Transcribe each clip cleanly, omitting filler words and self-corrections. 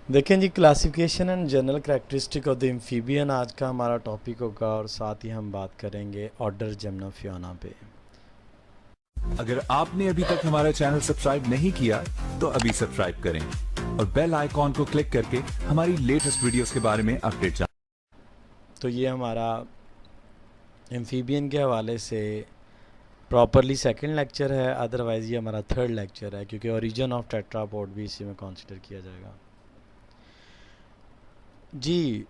देखें जी, classification and general characteristic of the amphibian आज का हमारा टॉपिक होगा और साथ ही हम बात करेंगे ऑर्डर जिम्नोफियोना पे। अगर आपने अभी तक हमारा चैनल सब्सक्राइब नहीं किया तो अभी सब्सक्राइब करें और बेल आइकॉन को क्लिक करके हमारी लेटेस्ट वीडियोस के बारे में अपडेट जानें। तो ये हमारा एम्फीबियन के हवाले से प्रॉपरली सेकंड लेक्चर है, अदरवाइज़ ये हमारा थर्ड लेक्चर है क्योंकि ओरिजिन ऑफ टेट्रापोड भी इसी में कंसिडर किया जाएगा। जी,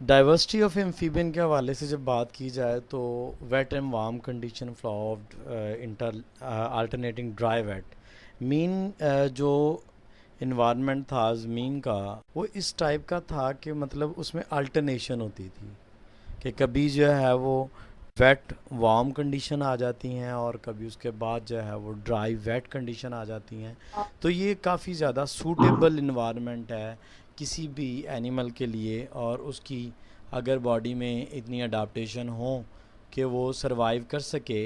डाइवर्सिटी ऑफ एम्फीबियन के हवाले से जब बात की जाए तो wet and warm condition followed inter alternating dry wet mean जो इन्वायरमेंट था ज़मीन का वो इस टाइप का था कि मतलब उसमें अल्टरनेशन होती थी कि कभी जो है वो वेट वार्म कंडीशन आ जाती हैं और कभी उसके बाद जो है वो ड्राई वेट कंडीशन आ जाती हैं। तो ये काफ़ी ज़्यादा सूटेबल इन्वायरमेंट है किसी भी एनिमल के लिए और उसकी अगर बॉडी में इतनी अडाप्टेशन हो कि वो सरवाइव कर सके,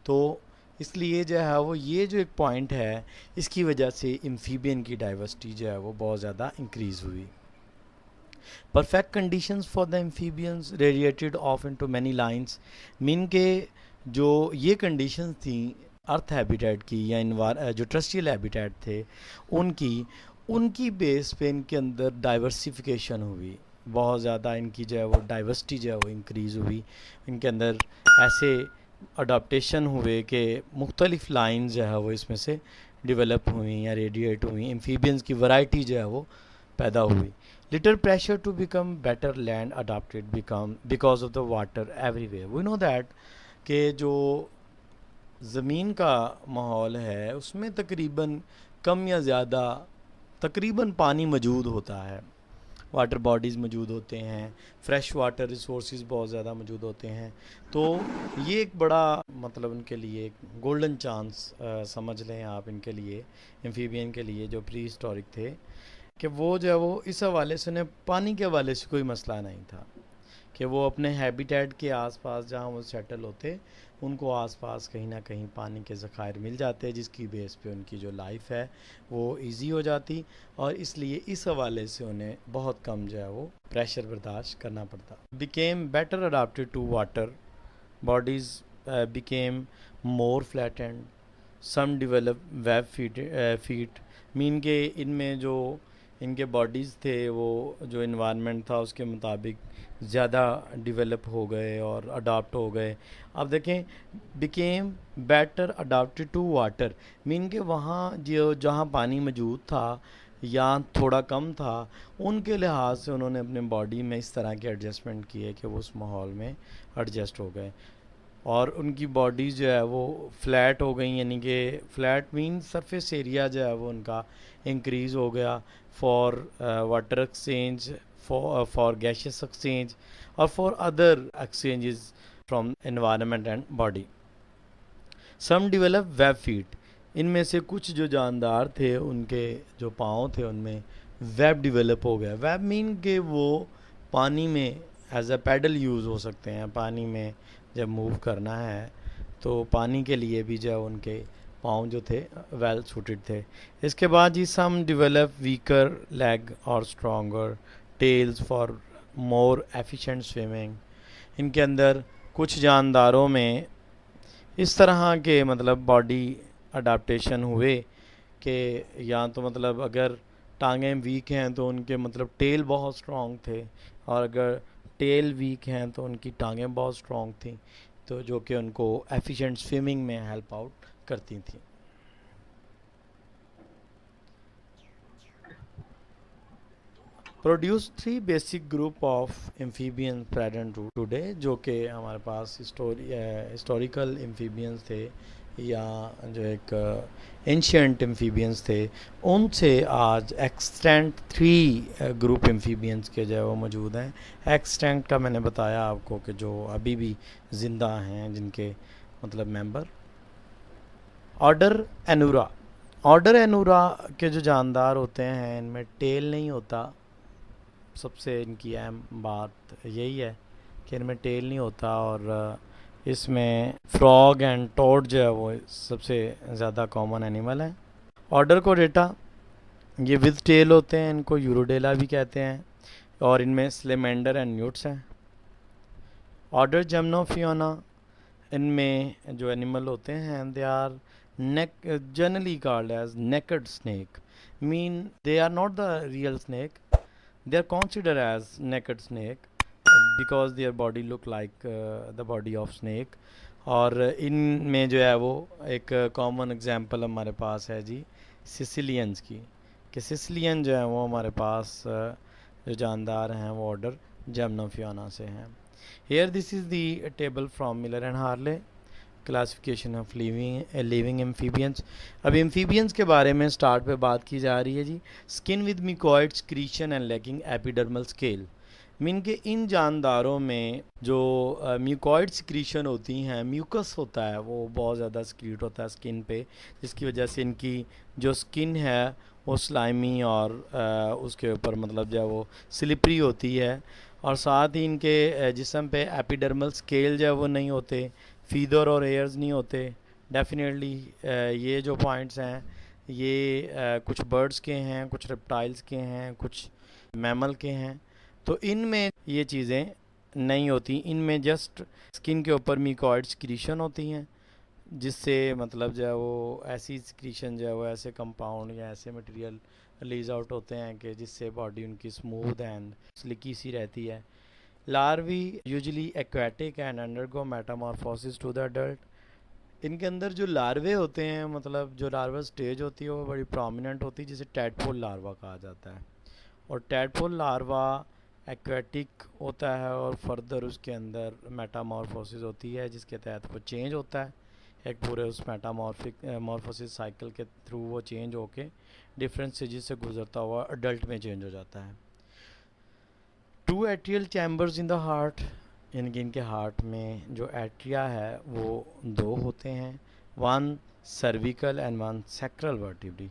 तो इसलिए जो है वो ये जो एक पॉइंट है इसकी वजह से एम्फीबियन की डाइवर्सिटी जो है वो बहुत ज़्यादा इंक्रीज़ हुई। Perfect conditions for the amphibians radiated of into many lines mean के जो ये कंडीशंस थी अर्थ हैबिटेट की या जो ट्रस्टियल हैबिटेट थे उनकी उनकी बेस पे इनके अंदर डाइवर्सिफिकेशन हुई, बहुत ज़्यादा इनकी जो है वो डाइवर्सिटी जो है वो इंक्रीज़ हुई। इनके अंदर ऐसे अडाप्टेशन हुए कि मुख्तलिफ लाइन जो है वो इसमें से डेवलप हुई या रेडिएट हुई, एम्फीबियंस की वैरायटी जो है वो पैदा हुई। Little pressure to become better land adapted become because of the water everywhere. We know that कि जो ज़मीन का माहौल है उसमें तकरीबन कम या ज़्यादा तकरीबन पानी मौजूद होता है, वाटर बॉडीज़ मौजूद होते हैं, फ्रेश वाटर रिसोर्सेज बहुत ज़्यादा मौजूद होते हैं। तो ये एक बड़ा मतलब उनके लिए एक गोल्डन चांस समझ लें आप इनके लिए, एम्फीबियन के लिए जो प्री हिस्टोरिक थे, कि वो जो है वो इस हवाले से उन्हें पानी के हवाले से कोई मसला नहीं था कि वो अपने हैबिटेट के आसपास जहाँ वो सेटल होते उनको आसपास कहीं ना कहीं पानी के ज़खायर मिल जाते जिसकी बेस पे उनकी जो लाइफ है वो इजी हो जाती और इसलिए इस हवाले से उन्हें बहुत कम जो है वो प्रेशर बर्दाश्त करना पड़ता। Became better adapted to water bodies, became more flattened, some develop web feet mean के इनमें जो इनके बॉडीज़ थे वो जो इन्वायरमेंट था उसके मुताबिक ज़्यादा डेवलप हो गए और अडाप्ट हो गए। अब देखें, became better adapted to water mean के वहाँ जो जहाँ पानी मौजूद था या थोड़ा कम था उनके लिहाज से उन्होंने अपने बॉडी में इस तरह के एडजस्टमेंट किए कि वो उस माहौल में एडजस्ट हो गए और उनकी बॉडी जो है वो फ्लैट हो गई, यानी कि फ्लैट मीन सरफेस एरिया जो है वो उनका इंक्रीज़ हो गया for water exchange, for gaseous exchange और for other exchanges from environment and body. Some develop web feet, इनमें से कुछ जो जानदार थे उनके जो पाँव थे उनमें वेब डेवलप हो गया। वेब मीन के वो पानी में एज अ पैडल यूज़ हो सकते हैं, पानी में जब मूव करना है तो पानी के लिए भी जो उनके पाँव जो थे वेल सूटेड थे। इसके बाद जी सम डेवलप वीकर लेग और stronger tails for more efficient swimming. इनके अंदर कुछ जानदारों में इस तरह के मतलब बॉडी अडाप्टेशन हुए कि या तो मतलब अगर टांगें वीक हैं तो उनके मतलब टेल बहुत स्ट्रॉन्ग थे और अगर टेल वीक हैं तो उनकी टांगें बहुत स्ट्रॉन्ग थी, तो जो कि उनको एफिशिएंट स्विमिंग में हेल्प आउट करती थी। Produce three basic group of amphibian present today, जो कि हमारे पास हिस्टोरिकल एम्फीबियंस थे या जो एक एंशियंट एम्फीबियंस थे, उनसे आज एक्सटेंट थ्री ग्रुप एम्फीबियंस के जो है वो मौजूद हैं। एक्सटेंट का मैंने बताया आपको कि जो अभी भी ज़िंदा हैं जिनके मतलब मेंबर। ऑर्डर एनूरा, ऑर्डर एनूरा के जो जानदार होते हैं इनमें टेल नहीं होता, सबसे इनकी अहम बात यही है कि इनमें टेल नहीं होता और इसमें फ्रॉग एंड टोड जो है वो सबसे ज़्यादा कॉमन एनिमल है। ऑर्डर को डेटा ये विद टेल होते हैं, इनको यूरोडेला भी कहते हैं, और इनमें स्लेमेंडर एंड न्यूट्स हैं। ऑर्डर जेमनोफियोना, इनमें जो एनिमल होते हैं they are neck generally called as naked snake, mean they are not the real snake, they are considered as naked snake because their body look like the body of snake। और इनमें जो है वो एक common example हमारे पास है जी सिसिलियंस की, कि सिसिलियन जो है वो हमारे पास जो जानदार हैं वो ऑर्डर जेमनोफियोना से हैं। Here this is the table from Miller and Harley, classification of living amphibians. अब एम्फीबियंस के बारे में स्टार्ट पे बात की जा रही है जी। Skin with mucoid secretion and lacking epidermal scale, mean के इन जानदारों में जो म्यूकोइड स्क्रीशन होती हैं, म्यूकस होता है वो बहुत ज़्यादा स्क्रीट होता है स्किन पे, जिसकी वजह से इनकी जो स्किन है वो स्लाइमी और उसके ऊपर मतलब जो है वो स्लिपरी होती है, और साथ ही इनके जिस्म पे एपिडर्मल स्केल जो है वो नहीं होते, फीदर और एयर्स नहीं होते। डेफिनेटली ये जो पॉइंट्स हैं ये कुछ बर्ड्स के हैं, कुछ रेप्टाइल्स के हैं, कुछ मैमल के हैं, तो इनमें ये चीज़ें नहीं होती। इनमें जस्ट स्किन के ऊपर म्यूकोइड स्क्रीशन होती हैं, जिससे मतलब जो है वो ऐसी स्क्रीशन जो है वो ऐसे कंपाउंड या ऐसे मटेरियल रिलीज आउट होते हैं कि जिससे बॉडी उनकी स्मूथ एंड स्लिकी सी रहती है। Larvae usually aquatic and undergo metamorphosis to the adult. इनके अंदर जो लार्वे होते हैं, मतलब जो लार्वा स्टेज होती है वो बड़ी प्रोमिनेंट होती है, जिसे टैडपोल लार्वा कहा जाता है। और टैडपोल लार्वा एक्वेटिक होता है और फर्दर उसके अंदर मेटामॉर्फोसिस होती है, जिसके तहत वो चेंज होता है एक पूरे उस मॉर्फोसिस साइकिल के थ्रू, वो चेंज होके डिफरेंट स्टेजेस से गुजरता हुआ अडल्ट में चेंज हो जाता है। Two atrial chambers in the heart, इनके हार्ट में जो एट्रिया है वो दो होते हैं, one cervical and one sacral vertebrae.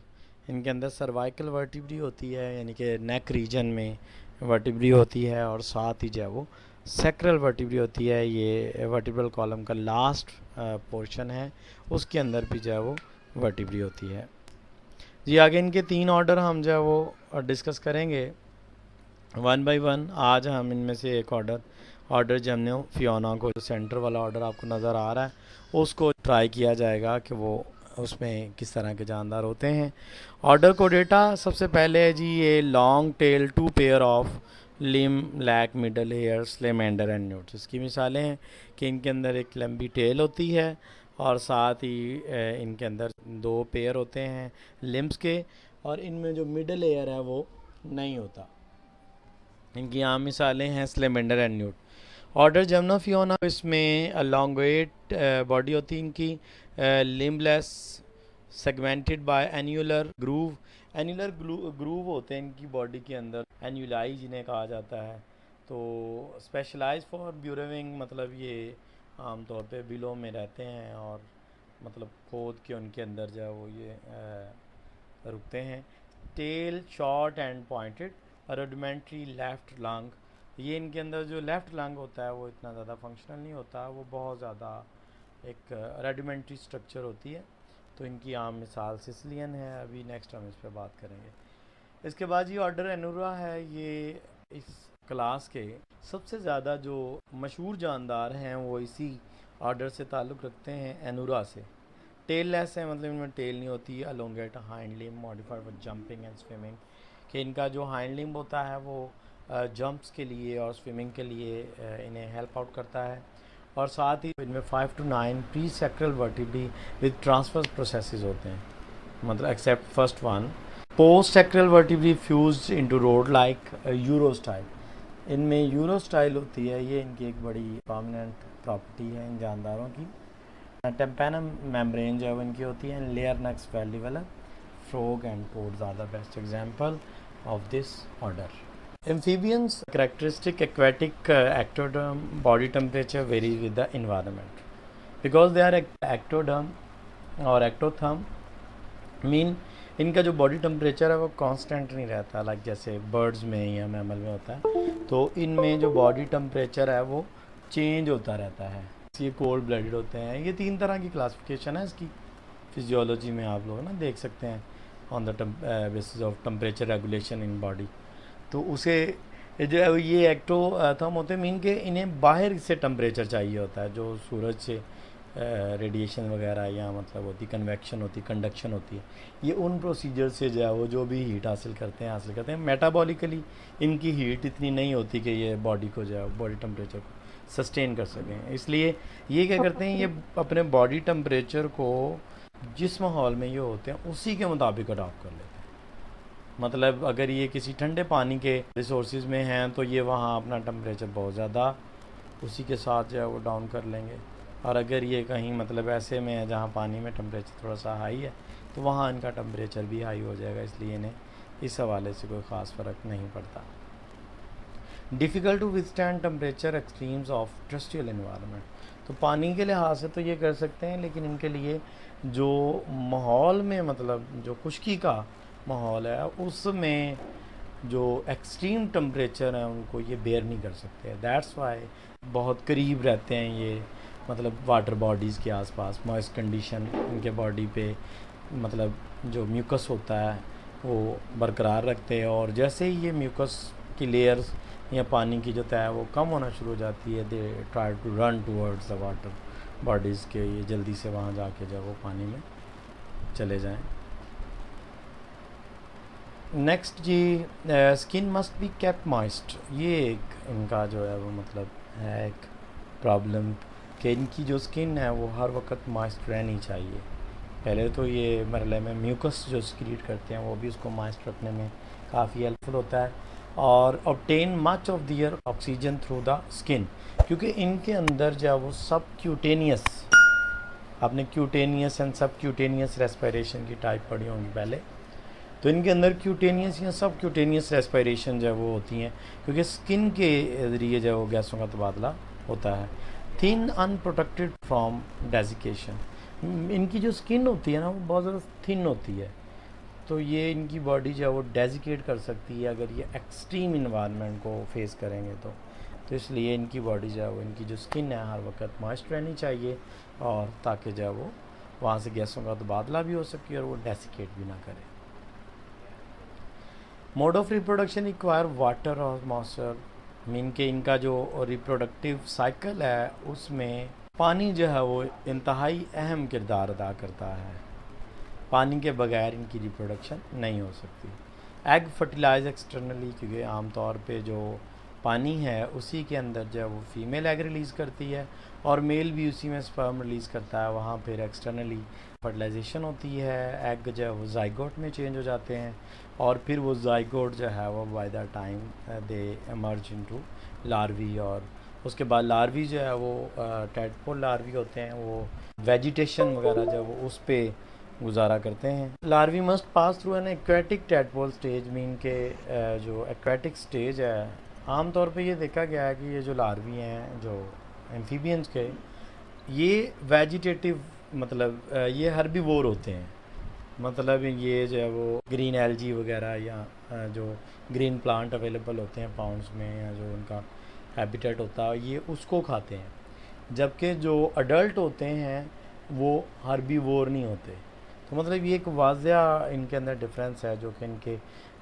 इनके अंदर सर्वाइकल वर्टिब्री होती है, यानी कि नेक रीजन में वर्टिब्री होती है, और साथ ही जो है वो सैक्रल वर्टिब्री होती है, ये वर्टिब्रल कॉलम का लास्ट पोर्शन है, उसके अंदर भी जो है वो वर्टिब्री होती है जी। आगे इनके तीन ऑर्डर हम जो है वो डिस्कस करेंगे वन बाय वन। आज हम इनमें से एक ऑर्डर जेमनोफियोना को, जो सेंटर वाला ऑर्डर आपको नज़र आ रहा है, उसको ट्राई किया जाएगा कि वो उसमें किस तरह के जानदार होते हैं। ऑर्डर को डेटा सबसे पहले है जी ये long tail two pair of limb lack middle ear salamander and newts. इसकी मिसालें हैं कि इनके अंदर एक लंबी टेल होती है और साथ ही इनके अंदर दो पेयर होते हैं लिम्स के, और इनमें जो मिडल एयर है वो नहीं होता। इनकी आम मिसालें हैं salamander and newt. Order Gymnophiona, इसमें अलॉन्गेट बॉडी होती है इनकी, limbless, segmented by annular groove. Annular groove होते हैं इनकी बॉडी के अंदर, एन्यूलाई जिन्हें कहा जाता है। तो स्पेशलाइज फॉर ब्यूरोविंग, मतलब ये आमतौर पे बिलों में रहते हैं और मतलब खोद के उनके अंदर जो है वो ये रुकते हैं। Tail short and pointed, rudimentary left lung, ये इनके अंदर जो लेफ़्ट लंग होता है वो इतना ज़्यादा फंक्शनल नहीं होता, वो बहुत ज़्यादा एक रेडिमेंट्री स्ट्रक्चर होती है। तो इनकी आम मिसाल सिसिलियन है, अभी नेक्स्ट हम इस पर बात करेंगे। इसके बाद ये ऑर्डर एनुरा है, ये इस क्लास के सबसे ज़्यादा जो मशहूर जानदार हैं वो इसी ऑर्डर से ताल्लुक़ रखते हैं, एनुरा से। टेल लेस है, मतलब इनमें टेल नहीं होती। Elongate hind limb modified for jumping and swimming, कि इनका जो हाइंड लिम्ब होता है वो जंप्स के लिए और स्विमिंग के लिए इन्हें हेल्प आउट करता है। और साथ ही इनमें 5 to 9 presacral vertebrae with transverse processes होते हैं, मतलब except first one. Postsacral vertebrae fuse into rod like urostyle, इनमें यूरोस्टाइल होती है, ये इनकी एक बड़ी प्रोमिनेंट प्रॉपर्टी है इन जानदारों की। टेम्पेनम मेम्ब्रेन जो है वो इनकी होती है, and layer necks well develop. Frog and toads are the best example of this order. Amphibians characteristic aquatic ectoderm body temperature varies with the environment because they are ectoderm और ectotherm, mean इनका जो body temperature है वो constant नहीं रहता, like जैसे birds में या मैमल में होता है। तो इनमें जो बॉडी टेम्परेचर है वो चेंज होता रहता है। ये कोल्ड ब्लडेड होते हैं। ये तीन तरह की क्लासिफिकेशन है इसकी, फिजियोलॉजी में आप लोग ना देख सकते हैं। On the basis of temperature regulation in body. तो उसे जो है ये एक्टोथर्म होते हैं, मीन के इन्हें बाहर से टेम्परेचर चाहिए होता है, जो सूरज से रेडिएशन वगैरह या मतलब होती कन्वेक्शन होती कंडक्शन होती है, ये उन प्रोसीजर से जो है वो जो भी हीट हासिल करते हैं मेटाबॉलिकली इनकी हीट इतनी नहीं होती कि ये बॉडी को जो है बॉडी टेम्परेचर को सस्टेन कर सकें। इसलिए ये क्या करते हैं, ये अपने बॉडी टेम्परेचर को जिस माहौल में ये होते हैं उसी के मुताबिक अडॉप्ट कर लेते हैं। मतलब अगर ये किसी ठंडे पानी के रिसोर्सेज में हैं तो ये वहाँ अपना टेम्परेचर बहुत ज़्यादा उसी के साथ जो है वो डाउन कर लेंगे, और अगर ये कहीं मतलब ऐसे में है जहाँ पानी में टेम्परेचर थोड़ा सा हाई है तो वहाँ इनका टेम्परेचर भी हाई हो जाएगा, इसलिए इन्हें इस हवाले से कोई ख़ास फ़र्क नहीं पड़ता। Difficult to withstand temperature extremes of terrestrial environment, तो पानी के लिहाज से तो ये कर सकते हैं, लेकिन इनके लिए जो माहौल में मतलब जो खुश्की का माहौल है उसमें जो एक्सट्रीम टेम्परेचर है उनको ये बेयर नहीं कर सकते। दैट्स वाई बहुत करीब रहते हैं ये मतलब वाटर बॉडीज़ के आसपास, मॉइस्ट कंडीशन इनके बॉडी पे मतलब जो म्यूकस होता है वो बरकरार रखते हैं, और जैसे ही ये म्यूकस की लेयर्स या पानी की जो तय है वो कम होना शुरू हो जाती है, they try to run towards the water bodies के, ये जल्दी से वहाँ जाके जो वो पानी में चले जाएं। नेक्स्ट जी, skin must be kept moist, ये एक इनका जो है वो मतलब है एक प्रॉब्लम कि इनकी जो स्किन है वो हर वक्त मॉइस्ट रहनी चाहिए। पहले तो ये मरले में म्यूकस जो सिक्रीट करते हैं वो भी उसको मॉइस्ट रखने में काफ़ी हेल्पफुल होता है, और obtain much of their oxygen through the skin, क्योंकि इनके अंदर जो है वो सब क्यूटेनियस, आपने cutaneous and subcutaneous respiration की टाइप पढ़ी होंगी पहले, तो इनके अंदर क्यूटेनियस या सब क्यूटेनियस रेस्पिरेशन जो है वो होती हैं, क्योंकि स्किन के ज़रिए जो है वो गैसों का तबादला होता है। थिन अनप्रोटेक्टेड फ्रॉम डेजिकेशन, इनकी जो स्किन होती है ना वो बहुत ज़्यादा थिन होती है, तो ये इनकी बॉडी जो है वो डेजिकेट कर सकती है अगर ये एक्सट्रीम इन्वायरमेंट को फेस करेंगे तो इसलिए इनकी बॉडी जो है वो इनकी जो स्किन है हर वक्त मॉइस्ट रहनी चाहिए, और ताकि जो है वो वहाँ से गैसों का तबादला भी हो सके और वो डेसिकेट भी ना करे। Mode of reproduction require water और मॉइस्चर, मीन के इनका जो रिप्रोडक्टिव साइकिल है उसमें पानी जो है वो इंतहाई अहम किरदार अदा करता है, पानी के बगैर इनकी रिप्रोडक्शन नहीं हो सकती। एग फर्टिलाइज एक्सटर्नली, क्योंकि आमतौर पे जो पानी है उसी के अंदर जो है वो फीमेल एग रिलीज़ करती है और मेल भी उसी में स्पर्म रिलीज़ करता है, वहाँ फिर एक्सटर्नली फर्टिलाइजेशन होती है, एग जो है वो जाइगोट में चेंज हो जाते हैं, और फिर वो जाइगोट जो है वो by the time they emerge into larvae, और उसके बाद लार्वी जो है वो टैडपोल लार्वी होते हैं, वो वेजिटेशन वगैरह जो है वो उस पर गुजारा करते हैं। Larvae must pass through an aquatic tadpole stage, mean के जो एक्वेटिक स्टेज है आमतौर पे ये देखा गया है कि ये जो लार्वी हैं जो एम्फीबियंस के, ये वेजिटेटिव मतलब ये हर्बीवोर होते हैं, मतलब ये जो है वो ग्रीन एल्गी वगैरह या जो ग्रीन प्लांट अवेलेबल होते हैं पाउंड्स में या जो उनका हैबिटेट होता है ये उसको खाते हैं, जबकि जो अडल्ट होते हैं वो हर्बीवोर नहीं होते। तो मतलब ये एक वाज़िया इनके अंदर डिफरेंस है जो कि इनके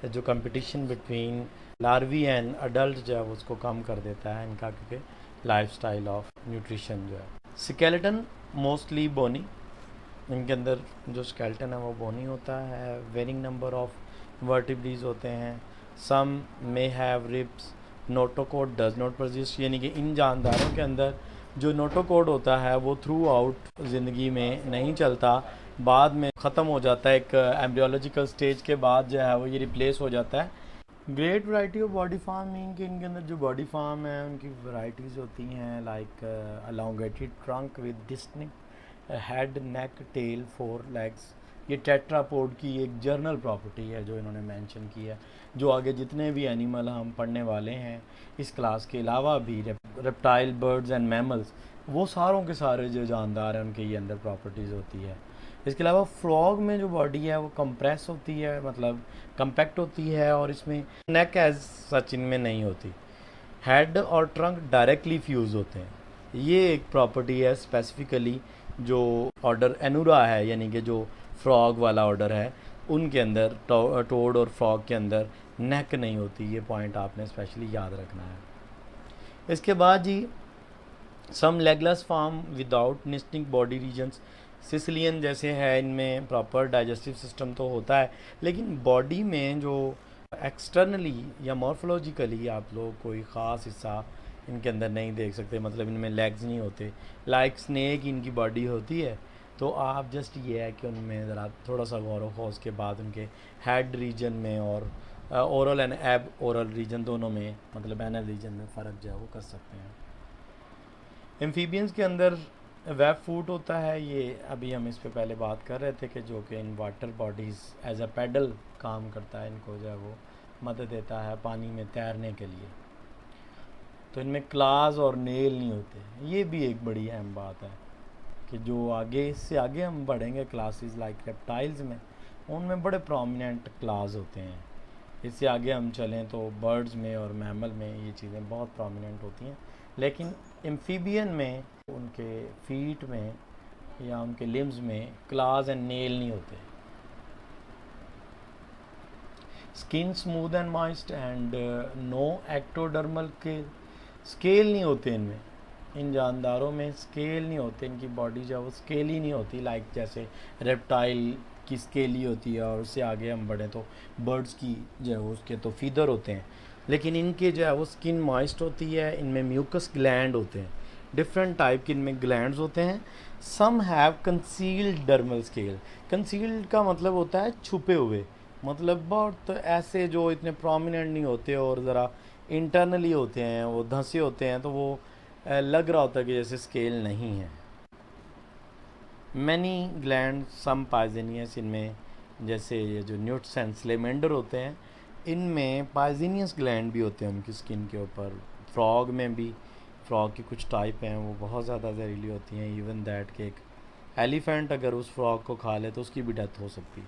जो competition between larvae and adult जो है उसको कम कर देता है इनका, क्योंकि लाइफस्टाइल ऑफ न्यूट्रिशन जो है। स्केलेटन मोस्टली बोनी, इनके अंदर जो स्केलेटन है वो बोनी होता है, वेरिंग नंबर ऑफ वर्टिब्रीज होते हैं, some may have ribs, notochord does not persist, यानी कि इन जानदारों के अंदर जो नोटोकोड होता है वो थ्रू आउट ज़िंदगी में नहीं चलता, बाद में ख़त्म हो जाता है, एक एम्ब्रियोलॉजिकल स्टेज के बाद जो है वो ये रिप्लेस हो जाता है। Great variety of body form, mean कि इनके अंदर जो बॉडी फार्म है उनकी वैरायटीज़ होती हैं, like elongated trunk with distinct head neck tail 4 legs, ये टेट्रापोड की एक जर्नल प्रॉपर्टी है जो इन्होंने मेंशन की है, जो आगे जितने भी एनिमल हम पढ़ने वाले हैं इस क्लास के अलावा भी रेप्टाइल बर्ड्स एंड मैमल्स, वो सारों के सारे जो जानदार हैं उनके ये अंदर प्रॉपर्टीज़ होती है। इसके अलावा फ्रॉग में जो बॉडी है वो कंप्रेस होती है, मतलब कम्पैक्ट होती है, और इसमें नेक एज सच इनमें नहीं होती। हेड और ट्रंक डायरेक्टली फ्यूज़ होते हैं, ये एक प्रॉपर्टी है स्पेसिफिकली जो ऑर्डर एनूरा है, यानी कि जो फ्रॉग वाला ऑर्डर है, उनके अंदर टोड और फ्रॉग के अंदर नेक नहीं होती। ये पॉइंट आपने स्पेशली याद रखना है। इसके बाद जी some legless form without distinct body regions, caecilian जैसे है, इनमें प्रॉपर डाइजेस्टिव सिस्टम तो होता है, लेकिन बॉडी में जो एक्सटर्नली या मॉर्फोलॉजिकली आप लोग कोई ख़ास हिस्सा इनके अंदर नहीं देख सकते, मतलब इनमें लेग्स नहीं होते, लाइक स्नेक इनकी बॉडी होती है। तो आप जस्ट ये है कि उनमें ज़रा थोड़ा सा गौर हो, उसके बाद उनके हेड रीजन में और ओरल एंड एब ओरल रीजन दोनों में, मतलब एनल रीजन में फ़र्क जो है वो कर सकते हैं। एम्फीबियंस के अंदर वेब फूट होता है, ये अभी हम इस पे पहले बात कर रहे थे कि जो कि in water bodies as a paddle काम करता है, इनको जो है वो मदद देता है पानी में तैरने के लिए। तो इनमें क्लास और नेल नहीं होते, ये भी एक बड़ी अहम बात है कि जो आगे इससे आगे हम बढ़ेंगे क्लासेस लाइक रेप्टाइल्स में, उनमें बड़े प्रोमिनेंट क्लास होते हैं। इससे आगे हम चलें तो बर्ड्स में और मैमल में ये चीज़ें बहुत प्रोमिनेंट होती हैं, लेकिन एम्फीबियन में उनके फीट में या उनके लिम्स में क्लास एंड नेल नहीं होते। Skin smooth and moist and no ectodermal scale नहीं होते इनमें, इन जानदारों में स्केल नहीं होते, इनकी बॉडी जो है वो स्केली नहीं होती, लाइक जैसे रेप्टाइल की स्केली होती है, और उससे आगे हम बढ़ें तो बर्ड्स की जो है उसके तो फीदर होते हैं, लेकिन इनके जो है वो स्किन मॉइस्ट होती है। इनमें म्यूकस ग्लैंड होते हैं, डिफरेंट टाइप के इनमें ग्लैंड्स होते हैं। Some have concealed dermal scale, concealed का मतलब होता है छुपे हुए, मतलब बहुत ऐसे जो इतने प्रोमिनेंट नहीं होते और ज़रा इंटरनली होते हैं, वो धंसे होते हैं, तो वो लग रहा होता है कि जैसे स्केल नहीं है। मैनी ग्लैंड सम पाइजेनियस, इनमें जैसे ये जो न्यूट्स एंड स्लेमेंडर होते हैं, इनमें पाइजेनियस ग्लैंड भी होते हैं उनकी स्किन के ऊपर। फ्रॉग में भी, फ्रॉग की कुछ टाइप हैं वो बहुत ज़्यादा जहरीली होती हैं, इवन दैट कि एक एलिफेंट अगर उस फ्रॉग को खा ले तो उसकी भी डेथ हो सकती है।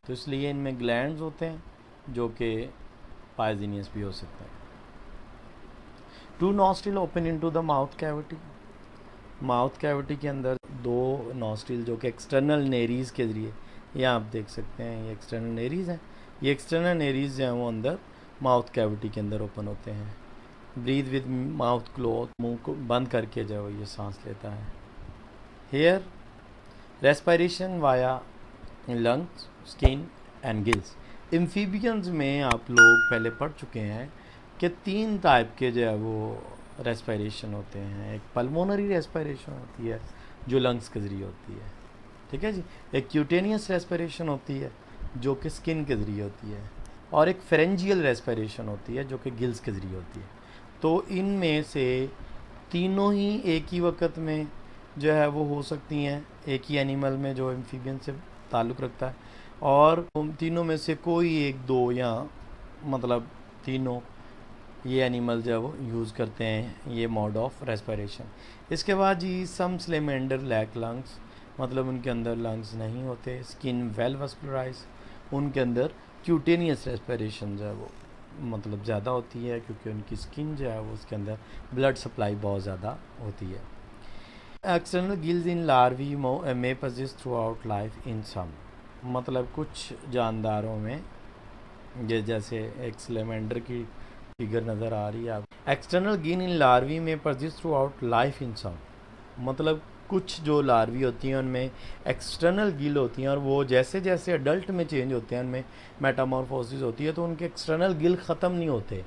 तो इसलिए इनमें ग्लैंड्स होते हैं जो कि पाइजेनियस भी हो सकता है। Two nostril open into the mouth cavity, mouth cavity के अंदर दो नॉस्ट्रिल जो कि एक्सटर्नल नेरीज़ के ज़रिए, ये आप देख सकते हैं, ये एक्सटर्नल नेरीज़ हैं, ये एक्सटर्नल नेरीज़ जो हैं वो अंदर माउथ कैविटी के अंदर ओपन होते हैं। ब्रीथ विद माउथ क्लोज, मुंह को बंद करके जो ये सांस लेता है। Hair respiration via lungs, skin and gills. Amphibians में आप लोग पहले पढ़ चुके हैं कि 3 टाइप के जो है वो रेस्पिरेशन होते हैं। एक पल्मोनरी रेस्पिरेशन होती है जो लंग्स के ज़रिए होती है, ठीक है जी। एक क्यूटेनियस रेस्पिरेशन होती है जो कि स्किन के ज़रिए होती है, और एक फेरेंजियल रेस्पिरेशन होती है जो कि गिल्स के ज़रिए होती है। तो इनमें से तीनों ही एक ही वक्त में जो है वो हो सकती हैं एक ही एनिमल में जो एम्फीबियन से ताल्लुक़ रखता है, और तीनों में से कोई एक दो या मतलब तीनों ये एनिमल जो है वो यूज़ करते हैं ये मोड ऑफ रेस्पिरेशन। इसके बाद जी सम स्लेमेंडर लैक लंग्स, मतलब उनके अंदर लंग्स नहीं होते। स्किन वेल वस्कुलराइज, उनके अंदर क्यूटेनियस रेस्पिरेशन जो है वो मतलब ज़्यादा होती है, क्योंकि उनकी स्किन जो है वो उसके अंदर ब्लड सप्लाई बहुत ज़्यादा होती है। External gills in larvae may persist throughout life in some, मतलब कुछ जानदारों में ये जैसे एक स्लेमेंडर की फिगर नज़र आ रही है आप, एक्सटर्नल गिल इन लार्वी में persist throughout life in some, मतलब कुछ जो लार्वी होती हैं उनमें एक्सटर्नल गिल होती हैं, और वो जैसे जैसे अडल्ट में चेंज होते हैं उनमें मेटामॉर्फोसिस होती है, तो उनके एक्सटर्नल गिल ख़त्म नहीं होते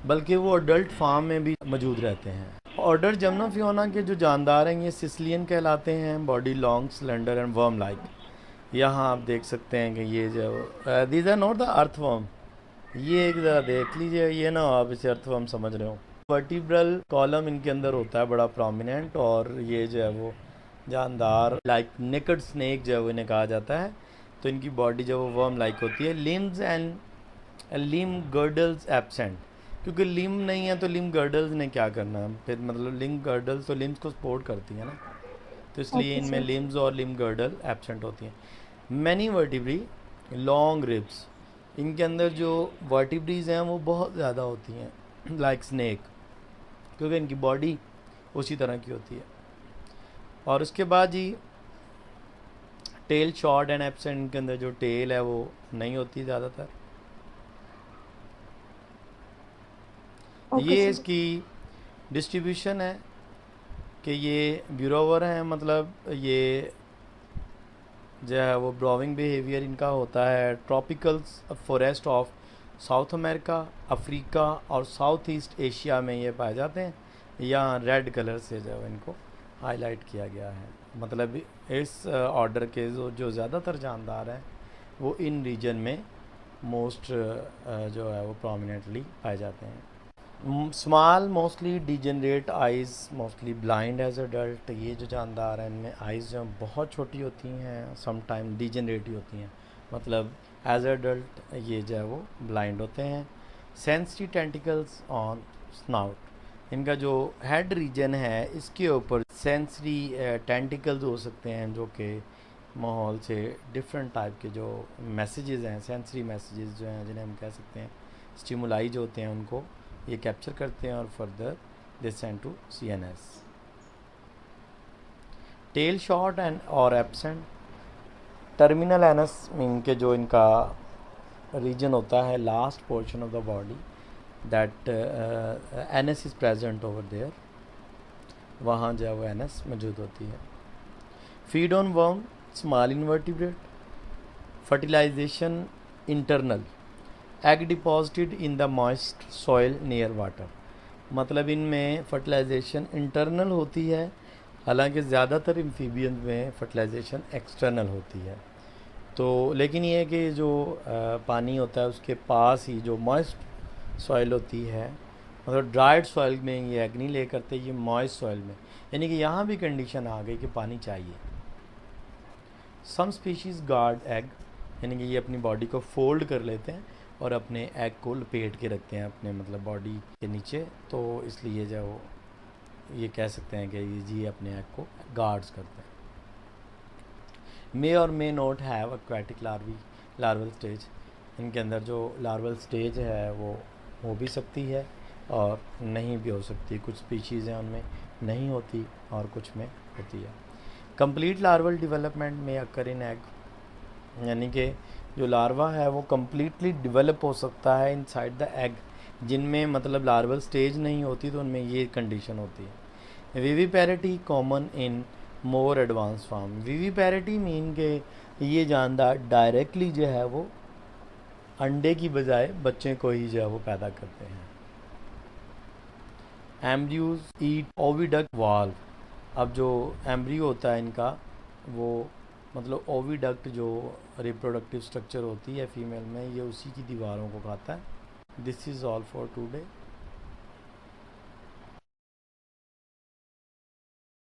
बल्कि वो अडल्ट फॉर्म में भी मौजूद रहते हैं। ऑर्डर जमनोफियोना के जो जानदार हैं ये सिसिलियन कहलाते हैं, body long slender and worm like. यहाँ आप देख सकते हैं कि ये जो these are not the earthworm, ये एक ज़रा देख लीजिए, ये ना आप इसे अर्थवर्म समझ रहे हो। वर्टिब्रल कॉलम इनके अंदर होता है बड़ा प्रोमिनेंट, और ये जो है वो जानदार लाइक नेकेड स्नेक जो है वो इन्हें कहा जाता है। तो इनकी बॉडी जो वो वर्म लाइक होती है। Limbs and limb girdles absent, क्योंकि लिम नहीं है तो लिम गर्डल्स ने क्या करना है फिर, मतलब लिम गर्डल्स तो लिम्स को सपोर्ट करती है ना, तो इसलिए इनमें लिम्स और लिम गर्डल एब्सेंट होती हैं। मैनी वर्टिब्री लॉन्ग रिब्स, इनके अंदर जो वर्टिब्रीज हैं वो बहुत ज़्यादा होती हैं लाइक स्नेक, क्योंकि इनकी बॉडी उसी तरह की होती है। और उसके बाद जी टेल शॉर्ट एंड एब्सेंट के अंदर जो टेल है वो नहीं होती ज़्यादातर। ओके ये सर। इसकी डिस्ट्रीब्यूशन है कि ये ब्यूरोवर हैं, मतलब ये जो है वो ब्रोविंग बिहेवियर इनका होता है tropical forest of south America, Africa और साउथ ईस्ट एशिया में ये पाए जाते हैं। यहाँ रेड कलर से जो है इनको हाईलाइट किया गया है, मतलब इस ऑर्डर के जो ज़्यादातर जानदार हैं वो इन रीजन में मोस्ट जो है वो प्रोमिनेंटली पाए जाते हैं। Small mostly degenerate eyes, mostly blind as adult. ये जो जानदार हैं इनमें आइज़ जो बहुत छोटी होती हैं, सम टाइम डिजेनरेट ही होती हैं, मतलब एज अडल्ट ये जो है वो ब्लाइंड होते हैं। सेंसिटिव टेंटिकल्स ऑन स्नाउट, इनका जो हेड रीजन है इसके ऊपर सेंसरी टेंटिकल्स हो सकते हैं जो कि माहौल से डिफरेंट टाइप के जो मैसेजेस हैं, सेंसरी मैसेजेस जो हैं जिन्हें हम कह सकते हैं स्टिमुलाई जो होते हैं, उनको ये कैप्चर करते हैं और further they send to CNS। Tail short and or absent. Terminal anus mean के जो इनका रीजन होता है last portion of the body that anus is present over there, वहाँ जो है वो एनएस मौजूद होती है। Feed on worm, small invertebrate. Fertilisation internal, egg deposited in the moist soil near water, मतलब इनमें फर्टिलाइजेशन इंटरनल होती है, हालांकि ज़्यादातर एम्फीबियन में फर्टिलाइजेशन एक्सटर्नल होती है। तो लेकिन ये है कि जो पानी होता है उसके पास ही जो मॉइस्ट सॉइल होती है, मतलब ड्राइड सॉइल में ये एग नहीं ले करते, ये मॉइस्ट सॉइल में, यानी कि यहाँ भी कंडीशन आ गई कि पानी चाहिए। सम स्पीशीज़ गार्ड एग, यानी कि ये अपनी बॉडी को फोल्ड कर लेते हैं और अपने एग को लपेट के रखते हैं अपने मतलब बॉडी के नीचे, तो इसलिए जो ये कह सकते हैं कि ये जी अपने एग को गार्ड्स करते हैं। मे और may not have aquatic larval stage, इनके अंदर जो लार्वल स्टेज है वो हो भी सकती है और नहीं भी हो सकती। कुछ स्पीशीज़ हैं उनमें नहीं होती और कुछ में होती है। कंप्लीट लार्वल डेवलपमेंट में अकर इन एग, यानी कि जो लार्वा है वो कम्प्लीटली डेवलप हो सकता है इनसाइड द एग, जिनमें मतलब लार्वल स्टेज नहीं होती तो उनमें ये कंडीशन होती है। Viviparity common in more advance form. Viviparity mean के ये जानदार डायरेक्टली जो है वो अंडे की बजाय बच्चे को ही जो है वो पैदा करते हैं। एम्ब्रियोज ईट ओविडक्ट वाल्व, अब जो एम्ब्रियो होता है इनका वो मतलब ओविडक्ट जो रिप्रोडक्टिव स्ट्रक्चर होती है फीमेल में, ये उसी की दीवारों को खाता है। This is all for today.